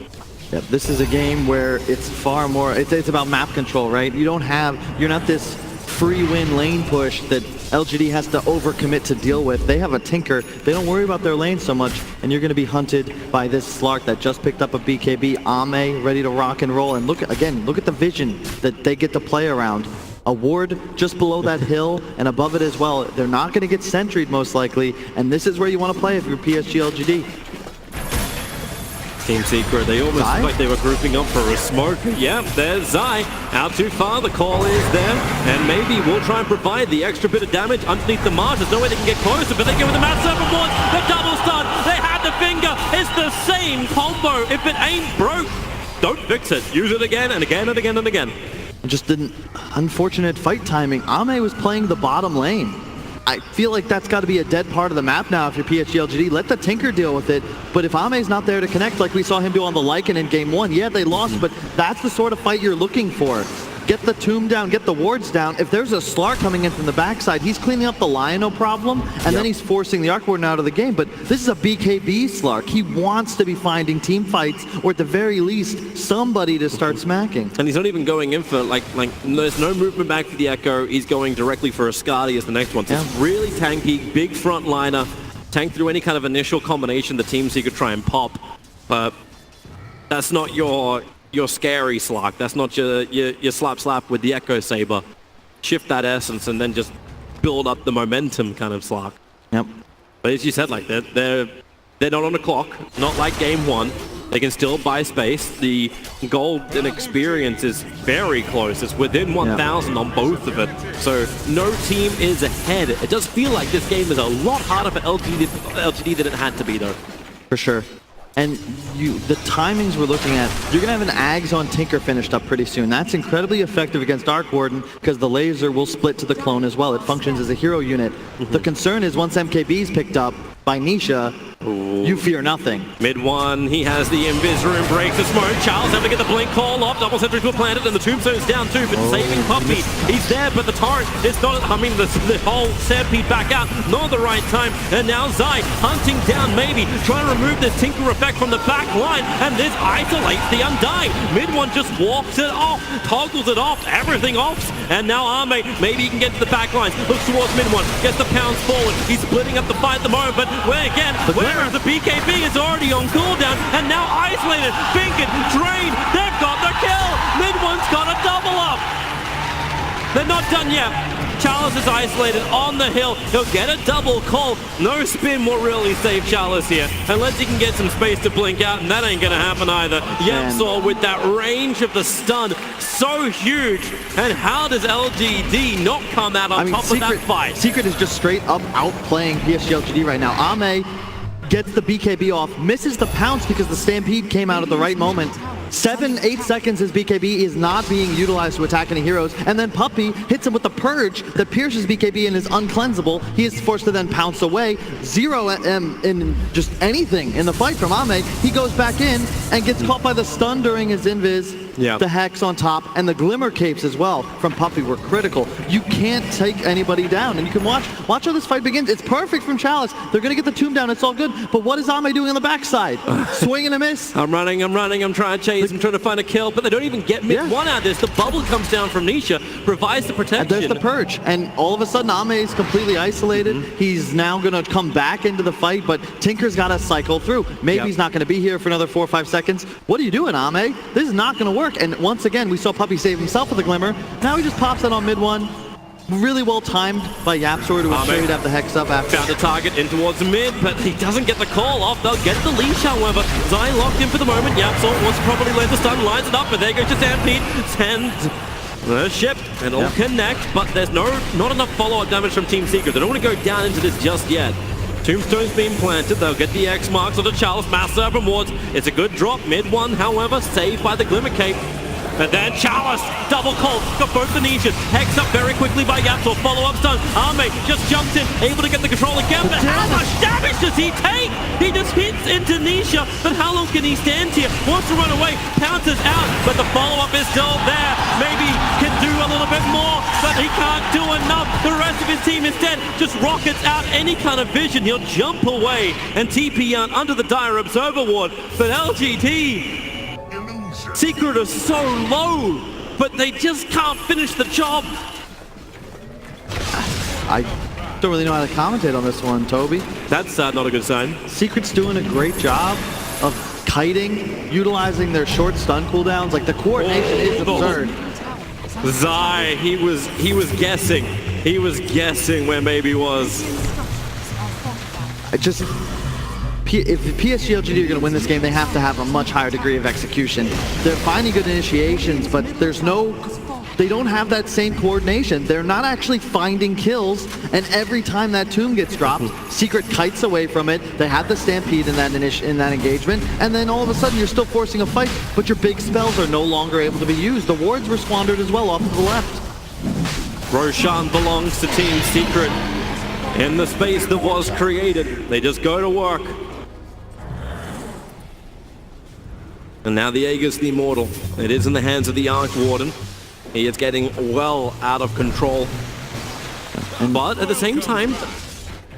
Yep, this is a game where it's far more, it's about map control, right? You're not this free win lane push that LGD has to overcommit to deal with. They have a Tinker. They don't worry about their lane so much, and you're going to be hunted by this Slark that just picked up a BKB. Ame ready to rock and roll, and look at the vision that they get to play around. A ward just below that hill and above it as well. They're not going to get sentried most likely, and this is where you want to play if you're PSG LGD. Team Secret, they almost looked like they were grouping up for a smoke. Yep, there's Zai. Out too far, the call is there. And maybe we'll try and provide the extra bit of damage underneath the marsh. There's no way they can get closer, but they go with the Mass Serpent Ward. The double stun, they had the finger. It's the same combo. If it ain't broke, don't fix it. Use it again and again and again and again. Just an unfortunate fight timing. Ame was playing the bottom lane. I feel like that's got to be a dead part of the map now if you're PSG LGD. Let the Tinker deal with it. But if Ame's not there to connect like we saw him do on the Lycan in Game 1, yeah, they lost, but that's the sort of fight you're looking for. Get the tomb down, get the wards down. If there's a Slark coming in from the backside, he's cleaning up the Lion, no problem, and then he's forcing the Arc Warden out of the game. But this is a BKB Slark. He wants to be finding team fights, or at the very least, somebody to start smacking. And he's not even going in for, like there's no movement back for the Echo. He's going directly for a Skadi as the next one. So it's really tanky, big frontliner, tank through any kind of initial combination the Team Secret try and pop. But that's not your scary Slark. That's not your slap with the Echo Saber. Shift that essence and then just build up the momentum kind of Slark. Yep. But as you said, like they're not on the clock, not like Game 1. They can still buy space. The gold and experience is very close. It's within 1,000 on both of it. So no team is ahead. It does feel like this game is a lot harder for LGD than it had to be, though. For sure. And the timings we're looking at, you're going to have an Ags on Tinker finished up pretty soon. That's incredibly effective against Arc Warden because the laser will split to the clone as well. It functions as a hero unit. The concern is once MKB is picked up by Nisha, you fear nothing. Mid one, he has the Invis room, breaks the smoke. Charles having to get the blink call off. Double sentries were planted, and the tombstone's down too, but saving Puppy. He's there, but the torrent is not, I mean, the whole stampede back out, not at the right time. And now Zai hunting down maybe, trying to remove this Tinker effect from the back line, and this isolates the Undying. Mid one just walks it off, toggles it off, everything off, and now Arme, maybe he can get to the back lines, looks towards mid one, gets the pounds forward. He's splitting up the fight at the moment, but where again, whereas the BKB is already on cooldown, and now isolated, Binkett, Drain, they've got the kill! Mid one's got a double up! They're not done yet. Chalice is isolated on the hill. He'll get a double call. No spin will really save Chalice here, unless he can get some space to blink out, and that ain't gonna happen either. Yepsor with that range of the stun, so huge. And how does LGD not come out on top of that fight? Secret is just straight up outplaying PSG LGD right now. Ame gets the BKB off, misses the pounce because the Stampede came out at the right moment. 7-8 seconds his BKB is not being utilized to attack any heroes, and then Puppy hits him with the Purge that pierces BKB and is uncleansable. He is forced to then pounce away. 0 in just anything in the fight from Ame. He goes back in and gets caught by the stun during his invis. Yeah. The Hex on top, and the Glimmer Capes as well from Puppy were critical. You can't take anybody down, and you can watch how this fight begins. It's perfect from Chalice. They're going to get the tomb down. It's all good. But what is Ame doing on the backside? Swing and a miss. I'm running, I'm trying to chase, I'm trying to find a kill, but they don't even get mid one out of this. The bubble comes down from Nisha, provides the protection. And there's the Purge, and all of a sudden Ame is completely isolated. He's now going to come back into the fight, but Tinker's got to cycle through. Maybe he's not going to be here for another 4 or 5 seconds. What are you doing, Ame? This is not going to work. And once again, we saw Puppy save himself with a Glimmer. Now he just pops it on mid one. Really well timed by Yapsor to ensure he'd have the Hex up after. Found a target in towards the mid, but he doesn't get the call off. They'll get the leash, however. Zai locked in for the moment. Yapsor wants to probably land the stun, lines it up, but there goes the Stampede. Sends the ship, and all connect, but there's not enough follow-up damage from Team Secret. They don't want to go down into this just yet. Tombstone's being planted. They'll get the X marks on the Chalice. Mass Serpent Wards. It's a good drop. Mid one, however, saved by the Glimmer Cape. And then Chalice, double call, got both the niches. Hex up very quickly by Yapsor, follow-up stun. Ame just jumps in, able to get the control again, but how much damage does he take? He just hits into Nisha, but how long can he stand here? Wants to run away, pounces out, but the follow-up is still there. Maybe can do a little bit more, but he can't do enough. The rest of his team instead just rockets out any kind of vision. He'll jump away and TP out under the dire observer ward, but LGD, Secret is so low, but they just can't finish the job. I don't really know how to commentate on this one, Toby. That's not a good sign. Secret's doing a great job of kiting, utilizing their short stun cooldowns. Like, the coordination is absurd. Zai, he was guessing. He was guessing where maybe was. If PSG LGD are going to win this game, they have to have a much higher degree of execution. They're finding good initiations, but they don't have that same coordination. They're not actually finding kills, and every time that tomb gets dropped, Secret kites away from it. They have the Stampede in that engagement, and then all of a sudden you're still forcing a fight, but your big spells are no longer able to be used. The wards were squandered as well off to the left. Roshan belongs to Team Secret. In the space that was created, they just go to work. And now the Aegis, the Immortal. It is in the hands of the Archwarden. He is getting well out of control. But at the same time,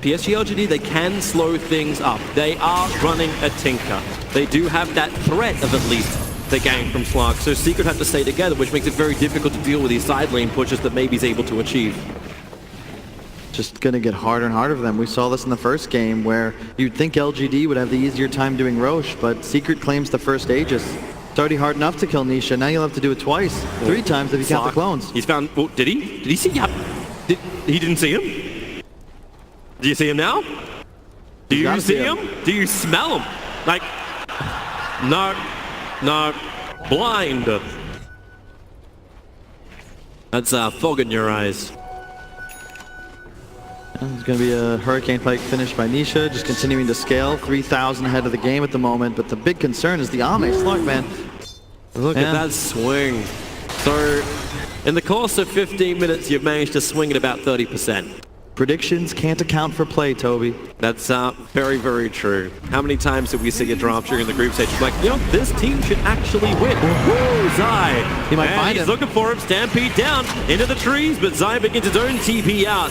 PSG LGD, they can slow things up. They are running a Tinker. They do have that threat of at least the gang from Slark. So Secret have to stay together, which makes it very difficult to deal with these side lane pushes that maybe he's able to achieve. Just going to get harder and harder for them. We saw this in the first game where you'd think LGD would have the easier time doing Roche, but Secret claims the first Aegis. It's already hard enough to kill Nisha. Now you'll have to do it twice, 3 times if you count the clones. He's found, well, did he? Did he see? He didn't see him? Do you see him now? Do you see him? Do you smell him? Like, no, blind. That's fog in your eyes. It's going to be a Hurricane Pike finish by Nisha, just continuing to scale, 3,000 ahead of the game at the moment, but the big concern is the Ame Slark, man. Look at that swing. So, in the course of 15 minutes, you've managed to swing at about 30%. Predictions can't account for play, Toby. That's very, very true. How many times did we see a draft during the group stage? Like, you know, this team should actually win. Woo, Zai! He might and find he's him. looking for him. Stampede down into the trees, but Zai begins his own TP out.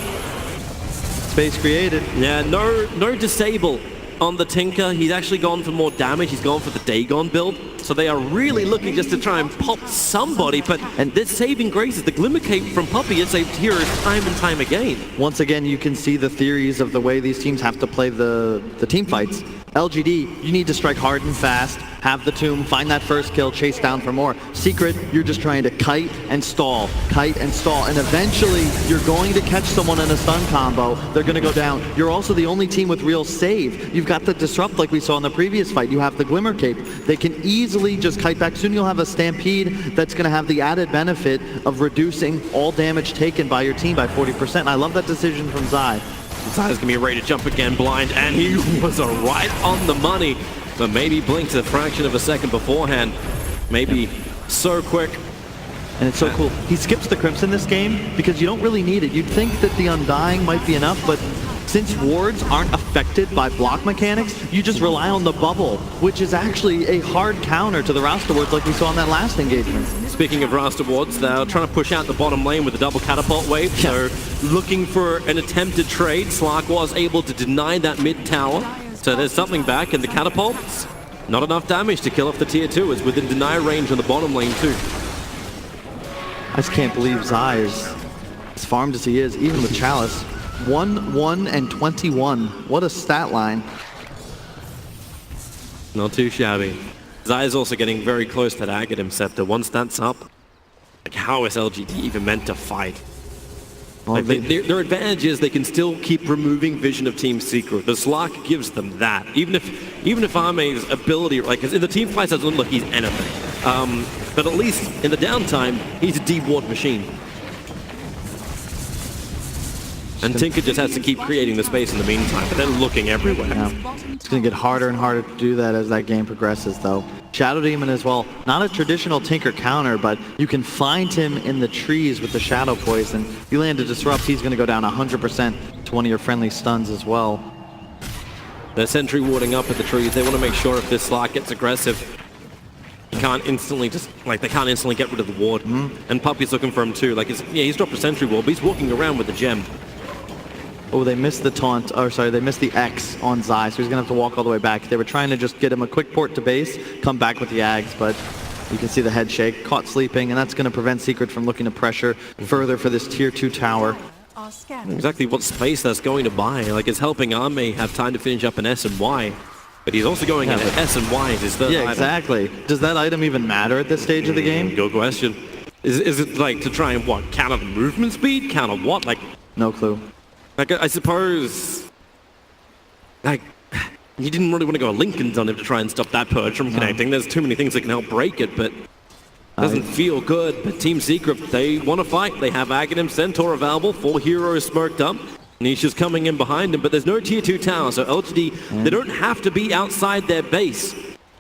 Space created. Yeah, no disable on the Tinker. He's actually gone for more damage. He's gone for the Dagon build. So they are really looking just to try and pop somebody. But this saving grace is the Glimmer Cape from Puppey has saved heroes time and time again. Once again, you can see the theories of the way these teams have to play the team fights. LGD, you need to strike hard and fast, have the tomb, find that first kill, chase down for more. Secret, you're just trying to kite and stall, and eventually you're going to catch someone in a stun combo. They're going to go down. You're also the only team with real save. You've got the Disrupt like we saw in the previous fight. You have the Glimmer Cape. They can easily just kite back. Soon you'll have a Stampede that's going to have the added benefit of reducing all damage taken by your team by 40%. And I love that decision from Zai. Zai's gonna be ready to jump again blind, and he was right on the money, but maybe blinked a fraction of a second beforehand. Maybe so quick. And it's so cool. He skips the Crimson this game because you don't really need it. You'd think that the Undying might be enough, but since wards aren't affected by block mechanics, you just rely on the bubble, which is actually a hard counter to the Rasta wards like we saw in that last engagement. Speaking of Rasta wards, they're trying to push out the bottom lane with the double catapult wave, so looking for an attempted trade. Slark was able to deny that mid tower, so there's something back, and the catapults, not enough damage to kill off the tier 2. It's within deny range on the bottom lane too. I just can't believe Zai is as farmed as he is, even with Chalice. 1, and 21. What a stat line. Not too shabby. Zai is also getting very close to that Aghanim Scepter. Once that's up, like how is LGD even meant to fight? Well, Like their advantage is they can still keep removing Vision of Team Secret. The Slark gives them that. Even if Arme's ability, like in the team fights, doesn't look he's anything. But at least in the downtime, he's a D-ward machine. And Tinker just has to keep creating the space in the meantime, but they're looking everywhere. Yeah. It's going to get harder and harder to do that as that game progresses, though. Shadow Demon as well. Not a traditional Tinker counter, but you can find him in the trees with the Shadow Poison. If you land a Disrupt, he's going to go down 100% to one of your friendly stuns as well. They're sentry warding up at the trees. They want to make sure if this Slark gets aggressive, they can't instantly get rid of the ward. And Puppey's looking for him too. Like, he's dropped a sentry ward, but he's walking around with the gem. Oh, they missed the taunt, or sorry, they missed the X on Zai, so he's going to have to walk all the way back. They were trying to just get him a quick port to base, come back with the Ags, but you can see the head shake, caught sleeping, and that's going to prevent Secret from looking to pressure further for this tier 2 tower. Exactly what space that's going to buy. Like, it's helping Arme have time to finish up an S and Y, but he's also going into S and Y as his third item. Exactly. Does that item even matter at this stage of the game? Good question. Is it like to try and what? Counter the movement speed? Counter what? Like, No clue. Like, I suppose, like, you didn't really want to go Lincolns on him to try and stop that purge from connecting. There's too many things that can help break it, but it doesn't feel good. But Team Secret, they want to fight. They have Aghanim Centaur available, 4 heroes smirked up. Nisha's coming in behind him, but there's no tier 2 tower, so LGD, they don't have to be outside their base.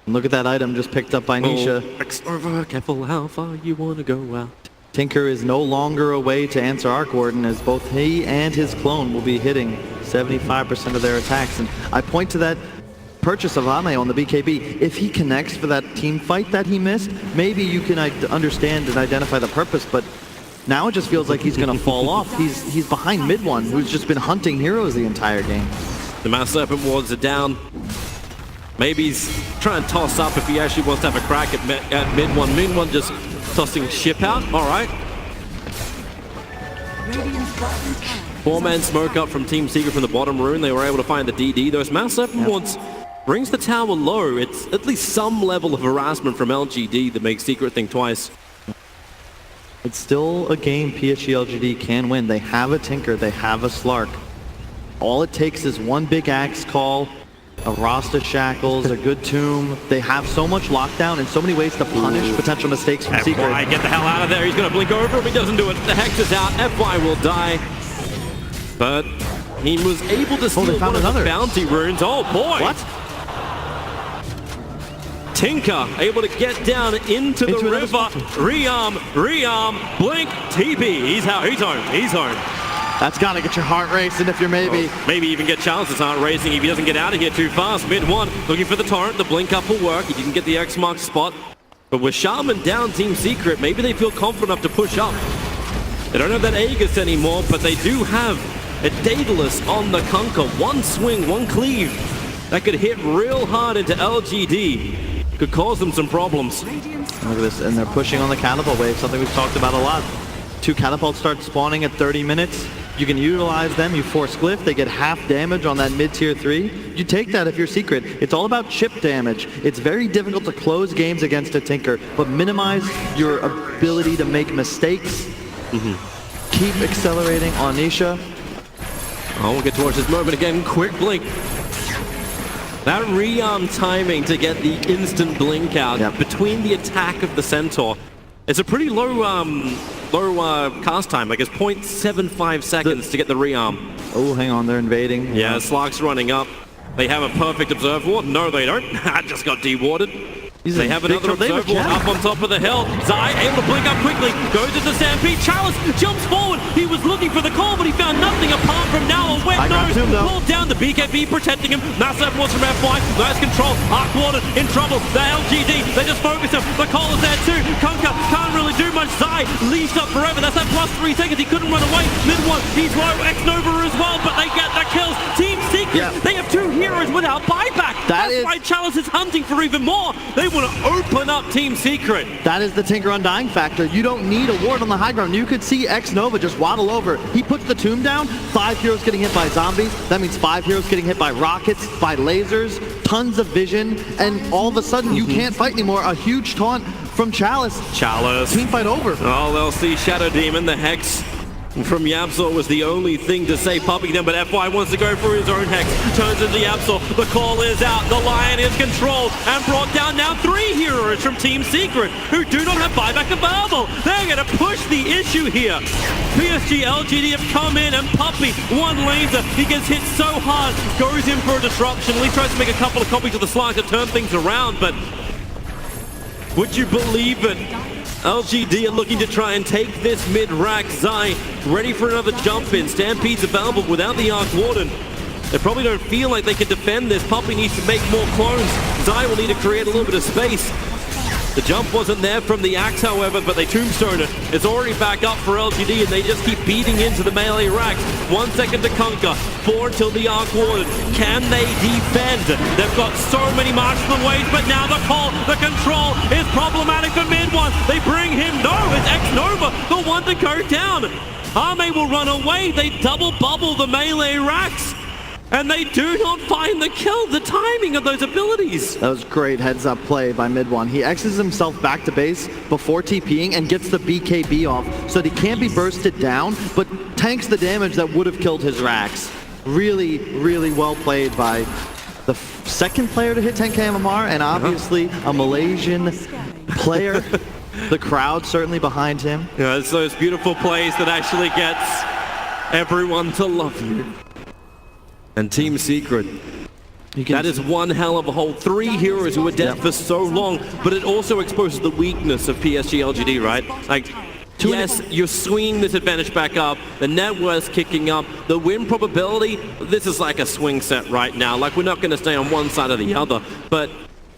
Look at that item just picked up by Nisha. Over, careful how far you want to go out. Tinker is no longer a way to answer Arc Warden, as both he and his clone will be hitting 75% of their attacks. And I point to that purchase of Ame on the BKB. If he connects for that team fight that he missed, maybe you can understand and identify the purpose, but now it just feels like he's going to fall off. He's behind mid one, who's just been hunting heroes the entire game. The Mass Serpent wards are down. Maybe he's trying to toss up if he actually wants to have a crack at mid one. Mid one just tossing ship out. All right. 4-man smoke up from Team Secret from the bottom rune. They were able to find the DD. Those Mass Serpent wards brings the tower low. It's at least some level of harassment from LGD that makes Secret think twice. It's still a game PSG LGD can win. They have a Tinker. They have a Slark. All it takes is one big axe call, a Rasta Shackles, a good tomb. They have so much lockdown and so many ways to punish potential mistakes from Secret. FY, get the hell out of there. He's going to blink over him. He doesn't do it. The Hex is out. FY will die. But he was able to steal one of the bounty runes. Oh, boy. What? Tinker able to get down into the river. Rearm, blink, TP. He's home. That's got to get your heart racing if you're maybe. Maybe even get Charles' heart racing if he doesn't get out of here too fast. Mid one, looking for the torrent. The blink up will work. He didn't get the X mark spot. But with Shaman down, Team Secret, maybe they feel confident enough to push up. They don't have that Aegis anymore, but they do have a Daedalus on the Kunkka. One swing, one cleave. That could hit real hard into LGD. Could cause them some problems. Look at this, and they're pushing on the catapult wave, something we've talked about a lot. 2 catapults start spawning at 30 minutes. You can utilize them, you force glyph, they get half damage on that mid-tier 3. You take that if you're Secret. It's all about chip damage. It's very difficult to close games against a Tinker, but minimize your ability to make mistakes. Keep accelerating on Nisha. Oh, we'll get towards this moment again. Quick blink. That rearm timing to get the instant blink out between the attack of the Centaur. It's a pretty low cast time, like it's 0.75 seconds to get the rearm. Oh, hang on, they're invading. Yeah, Slark's running up. They have a perfect Observe Ward. No, they don't. I just got dewarded. They have another Observe Ward up on top of the hill. Zai able to blink up quickly. Goes into Stampede. Chalice jumps forward. He was looking for the call, but he found nothing apart from now. A wet nose. Pulled down the BKB protecting him. Massive force from FY. Nice control. Arc Warden in trouble. The LGD. They just focus him. The call is there too. Kunkka can't really do much. Zai leashed up forever. That's that plus 3 seconds. He couldn't run away. Mid one. He's low. X-Nova as well, but they get the kills. Team Secret. They have 2 heroes without buyback. That's why Chalice is hunting for even more. They want to open up Team Secret. That is the Tinker Undying factor. You don't need a ward on the high ground. You could see X-Nova just waddle over. He puts the tomb down, 5 heroes getting hit by zombies. That means 5 heroes getting hit by rockets, by lasers, tons of vision, and all of a sudden you can't fight anymore. A huge taunt from Chalice. Team fight over. Oh, they'll see Shadow Demon, the Hex from Yapsor was the only thing to save Puppy them, but FY wants to go for his own Hex. Turns into Yapsor. The call is out. The Lion is controlled and brought down now 3 heroes from Team Secret who do not have buyback available. They're going to push the issue here. PSG LGD have come in and Puppy, 1 laser. He gets hit so hard, goes in for a disruption. Lee tries to make a couple of copies of the Slark to turn things around, but would you believe it? LGD are looking to try and take this mid-rack. Zai ready for another jump in. Stampede's available without the Arc Warden. They probably don't feel like they can defend this. Puppy needs to make more clones. Zai will need to create a little bit of space. The jump wasn't there from the Axe, however, but they tombstone it. It's already back up for LGD, and they just keep beating into the melee racks. 1 second to Kunkka, 4 until the Arc Warden. Can they defend? They've got so many marksman waves, but now the call, the control is problematic for mid one. They bring him, no, it's X-Nova, the one to go down. Arme will run away. They double bubble the melee racks. And they do not find the kill. The timing of those abilities. That was great heads-up play by mid one. He X's himself back to base before TPing and gets the BKB off so that he can't be bursted down, but tanks the damage that would have killed his racks. Really, really well played by the second player to hit 10k MMR, and obviously a Malaysian player. The crowd certainly behind him. Yeah, it's those beautiful plays that actually gets everyone to love you. And Team Secret, that is one hell of a hold. 3 heroes who were dead for so long, but it also exposes the weakness of PSG LGD, right? Like, yes, you're swinging this advantage back up, the net worth's kicking up, the win probability, this is like a swing set right now. Like, we're not going to stay on one side or the other, but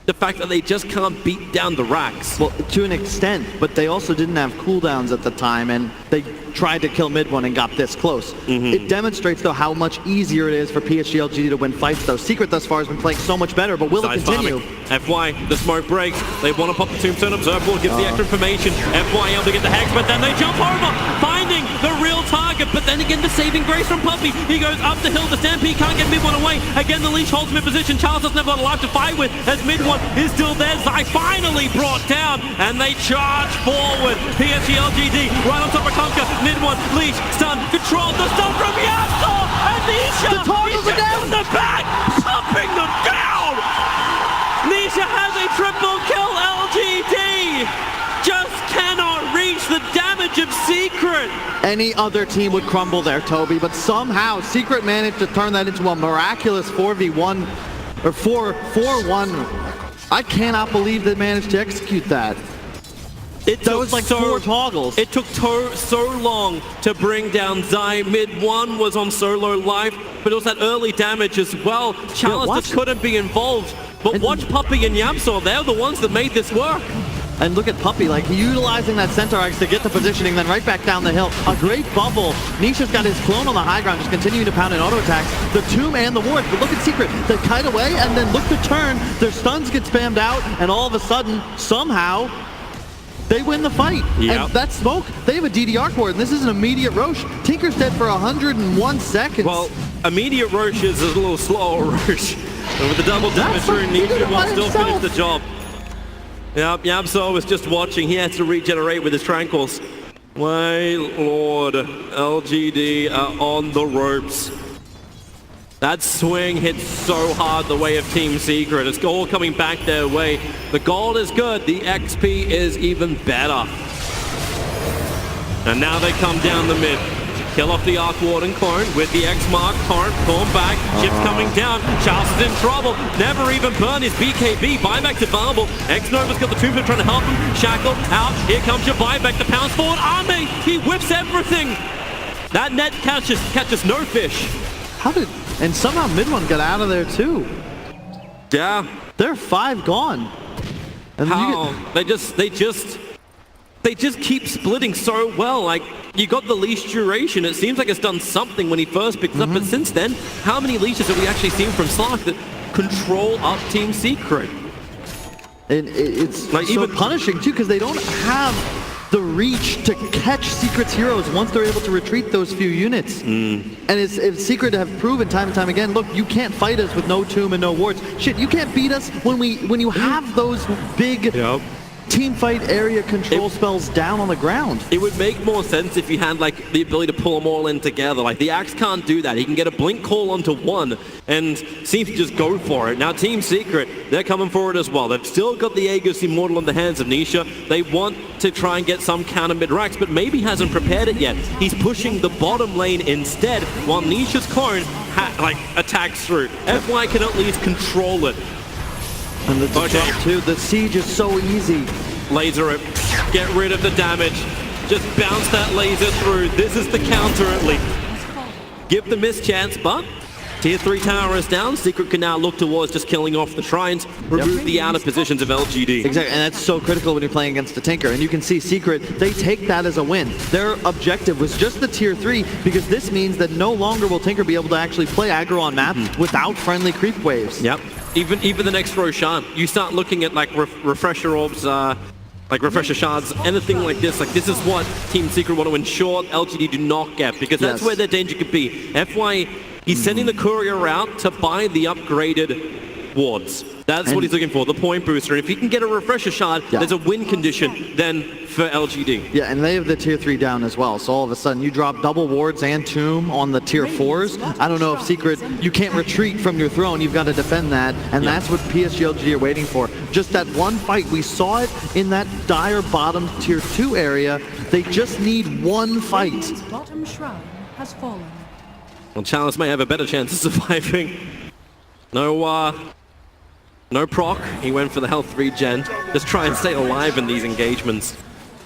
the fact that they just can't beat down the racks. Well, to an extent, but they also didn't have cooldowns at the time, and they tried to kill mid one and got this close. It demonstrates, though, how much easier it is for PSG LGD to win fights, though. Secret thus far has been playing so much better, but will it continue? FY, the smoke breaks. They want to pop the Tombstone Observe Ward, gives the extra information. FY able to get the Hex, but then they jump over, finding the real target. But then again, the saving grace from Puppy. He goes up the hill. The Stampede can't get mid one away. Again, the leash holds him in position. Charles doesn't have a lot of life to fight with, as mid one is still there. Zai finally brought down, and they charge forward. PSG LGD right on top of Kunkka. Mid one, leash, stun, control, the stun from Yapsor, and Nisha reaches from the back, pumping them down. Nisha has a triple kill. LGD just cannot reach the damage of Secret. Any other team would crumble there, Toby, but somehow Secret managed to turn that into a miraculous 4v1, or 4-1. I cannot believe they managed to execute that. That was like 4 toggles. It took so long to bring down Zai. Mid 1 was on solo life, but it was that early damage as well. Chalice just couldn't be involved. But watch Puppey and Yamso, they're the ones that made this work. And look at Puppey, like utilizing that center axe to get the positioning, then right back down the hill. A great bubble. Nisha's got his clone on the high ground, just continuing to pound in auto attacks. The tomb and the wards, but look at Secret. They kite away and then look to turn. Their stuns get spammed out, and all of a sudden, somehow, they win the fight. Yep. And that smoke, they have a DDR core, and this is an immediate Roche. Tinker's dead for 101 seconds. Well, immediate Roche is a little slower Roche. And with the double damage through, Nisha will still finish the job. Yep, Yamso was just watching. He has to regenerate with his Tranquils. My lord, LGD are on the ropes. That swing hit so hard the way of Team Secret. It's all coming back their way. The gold is good. The XP is even better. And now they come down the mid. Kill off the Arc Warden clone with the X-Mark torrent, torn back, chips coming down, Charles is in trouble, never even burned his BKB, buyback to Marble, X-Nova's got the tombstone trying to help him, Shackle out, here comes your buyback, the pounce forward, Army, he whips everything! That net catches no fish. And somehow mid one got out of there too. Yeah. They're 5 gone. And how? They just keep splitting so well. Like, you got the leash duration. It seems like it's done something when he first picked it up, but since then, how many leashes have we actually seen from Slark that control up Team Secret? And it's like so punishing too, because they don't have the reach to catch Secret's heroes once they're able to retreat those few units. And if Secret have proven time and time again, look, you can't fight us with no tomb and no wards. Shit, you can't beat us when you have those big team fight area control spells down on the ground. It would make more sense if you had like the ability to pull them all in together. Like the Axe can't do that. He can get a blink call onto one and seems to just go for it. Now Team Secret, they're coming forward as well. They've still got the Aegis Immortal in the hands of Nisha. They want to try and get some counter mid-racks, but maybe hasn't prepared it yet. He's pushing the bottom lane instead while Nisha's clone attacks through. FY can at least control it. And the drop too, the siege is so easy. Laser it, get rid of the damage. Just bounce that laser through. This is the counter at least. Give the miss chance, but Tier 3 tower is down. Secret can now look towards just killing off the shrines, remove the outer positions of LGD. Exactly, and that's so critical when you're playing against the Tinker. And you can see Secret, they take that as a win. Their objective was just the Tier 3, because this means that no longer will Tinker be able to actually play aggro on map without friendly creep waves. Yep. Even the next Roshan, you start looking at like refresher orbs, like refresher shards, anything like this. Like this is what Team Secret want to ensure LGD do not get, because that's where their danger could be. FY, he's sending the courier out to buy the upgraded wards. That's what he's looking for, the point booster. And if he can get a refresher shard, there's a win condition then for LGD. Yeah, and they have the Tier 3 down as well. So all of a sudden, you drop double wards and tomb on the Tier 4s. I don't know if Secret, you can't retreat from your throne. You've got to defend that. And that's what PSG LGD are waiting for. Just that one fight. We saw it in that dire bottom Tier 2 area. They just need one fight. Bottom shrine has fallen. Well, Chalice may have a better chance of surviving. No proc, he went for the health regen. Just try and stay alive in these engagements.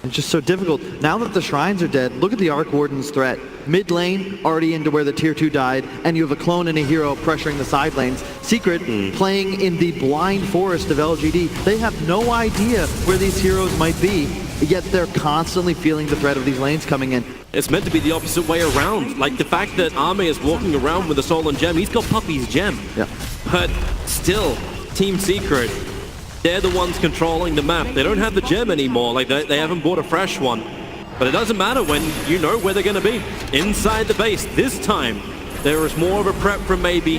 It's just so difficult. Now that the shrines are dead, look at the Arc Warden's threat. Mid lane, already into where the Tier 2 died, and you have a clone and a hero pressuring the side lanes. Secret, playing in the blind forest of LGD. They have no idea where these heroes might be, yet they're constantly feeling the threat of these lanes coming in. It's meant to be the opposite way around. Like the fact that Ame is walking around with a Soul and Gem, he's got Puppey's Gem. Yeah. But still, Team Secret, they're the ones controlling the map. They don't have the gem anymore, like they haven't bought a fresh one. But it doesn't matter when you know where they're going to be. Inside the base, this time, there is more of a prep from maybe.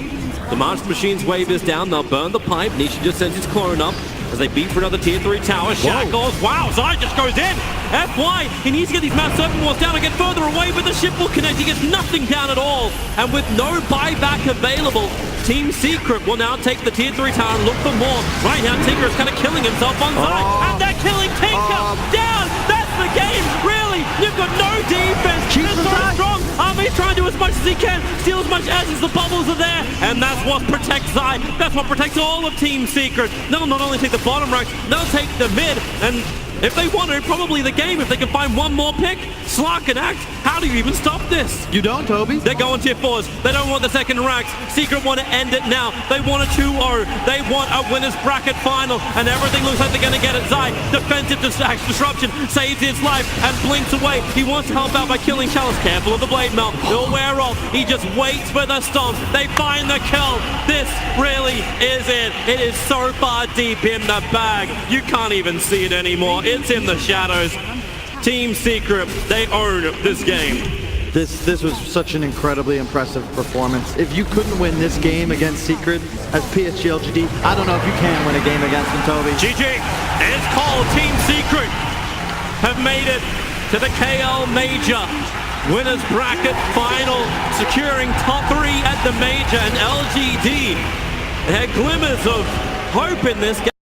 The Master Machine's wave is down, they'll burn the pipe. Nisha just sends his clone up as they beat for another Tier 3 tower. Shackles, wow, Zai just goes in! FY, he needs to get these Mass Serpent Walls down and get further away, but the ship will connect. He gets nothing down at all. And with no buyback available, Team Secret will now take the Tier 3 tower and look for more. Right now, Tinker is kind of killing himself on Zai, and they're killing Tinker! Down! That's the game, really! You've got no defense! They're so strong! Army's trying to do as much as he can, steal as much as the bubbles are there, and that's what protects Zai. That's what protects all of Team Secret. They'll not only take the bottom ranks, they'll take the mid, and If they want to, probably the game. If they can find one more pick, Slark can act. How do you even stop this? You don't, Toby? They're going tier 4s. They don't want the second racks. Secret want to end it now. They want a 2-0. They want a winner's bracket final. And everything looks like they're going to get it. Zai, defensive disruption, saves his life and blinks away. He wants to help out by killing Chalice. Careful of the blade melt. He'll wear off. He just waits for the stomp. They find the kill. This really is it. It is so far deep in the bag. You can't even see it anymore. It's in the shadows. Team Secret, they own this game. This was such an incredibly impressive performance. If you couldn't win this game against Secret as PSG LGD, I don't know if you can win a game against them, Toby. GG. It's called. Team Secret have made it to the KL Major winners bracket final, securing top 3 at the Major, and LGD had glimmers of hope in this game.